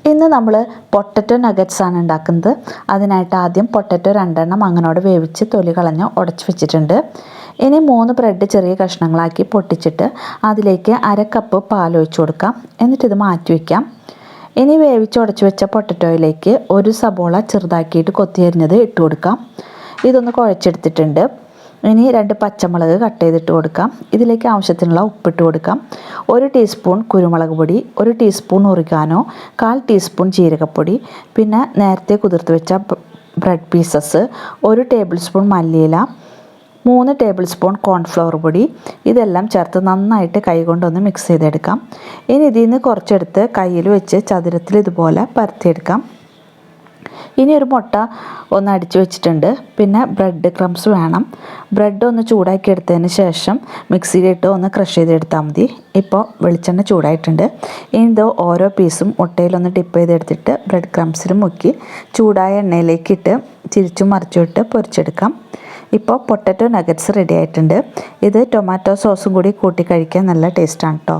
ഇന്ന് നമ്മൾ potato nuggets ആണ് ഉണ്ടാക്കുന്നത്. അതിനായിട്ട് ആദ്യം പൊട്ടറ്റോ 2 എണ്ണം അങ്ങനോട് വേവിച്ച് തൊലി കളഞ്ഞ് ഉടച്ച് വെച്ചിട്ടുണ്ട്. ഇനി 3 ബ്രെഡ് ചെറിയ കഷ്ണങ്ങളാക്കി പൊട്ടിച്ചിട്ട് അതിലേക്ക് 1/2 കപ്പ് പാൽ ഒഴിച്ച് കൊടുക്കാം. എന്നിട്ടിത് മാറ്റി വയ്ക്കാം. ഇനി വേവിച്ച് ഉടച്ച് വെച്ച പൊട്ടറ്റോയിലേക്ക് 1 സബോള ചെറുതാക്കിയിട്ട് കൊത്തിയരിഞ്ഞത് ഇട്ട് കൊടുക്കാം. ഇതൊന്ന് കുഴച്ചെടുത്തിട്ടുണ്ട്. ഇനി 2 പച്ചമുളക് കട്ട് ചെയ്തിട്ട് കൊടുക്കാം. ഇതിലേക്ക് ആവശ്യത്തിനുള്ള ഉപ്പിട്ട് കൊടുക്കാം. 1 ടീസ്പൂൺ കുരുമുളക് പൊടി, 1 ടീസ്പൂൺ ഒറിഗാനോ, 1/4 ടീസ്പൂൺ ജീരകപ്പൊടി, പിന്നെ നേരത്തെ കുതിർത്ത് വെച്ച ബ്രെഡ് പീസസ്, 1 ടേബിൾ സ്പൂൺ മല്ലിയില, 3 ടേബിൾ സ്പൂൺ കോൺഫ്ലവർ പൊടി. ഇതെല്ലാം ചേർത്ത് നന്നായിട്ട് കൈകൊണ്ടൊന്ന് മിക്സ് ചെയ്തെടുക്കാം. ഇനി ഇതിൽ നിന്ന് കുറച്ചെടുത്ത് കയ്യിൽ വെച്ച് ചതുരത്തിൽ ഇതുപോലെ പരത്തിയെടുക്കാം. ഇനി ഒരു മുട്ട ഒന്ന് അടിച്ച് വെച്ചിട്ടുണ്ട്. പിന്നെ ബ്രെഡ് ക്രംസ് വേണം. ബ്രെഡ് ഒന്ന് ചൂടാക്കി എടുത്തതിന് ശേഷം മിക്സിയിലിട്ട് ഒന്ന് ക്രഷ് ചെയ്തെടുത്താൽ മതി. ഇപ്പോൾ വെളിച്ചെണ്ണ ചൂടായിട്ടുണ്ട്. ഇനി ഇത് ഓരോ പീസും മുട്ടയിലൊന്ന് ടിപ്പ് ചെയ്തെടുത്തിട്ട് ബ്രെഡ് ക്രംസിൽ മുക്കി ചൂടായ എണ്ണയിലേക്ക് ഇട്ട് തിരിച്ചും മറിച്ചും ഇട്ട് പൊരിച്ചെടുക്കാം. ഇപ്പോൾ പൊട്ടറ്റോ നഗറ്റ്സ് റെഡി ആയിട്ടുണ്ട്. ഇത് ടൊമാറ്റോ സോസും കൂടി കൂട്ടി കഴിക്കാൻ നല്ല ടേസ്റ്റാണ് കേട്ടോ.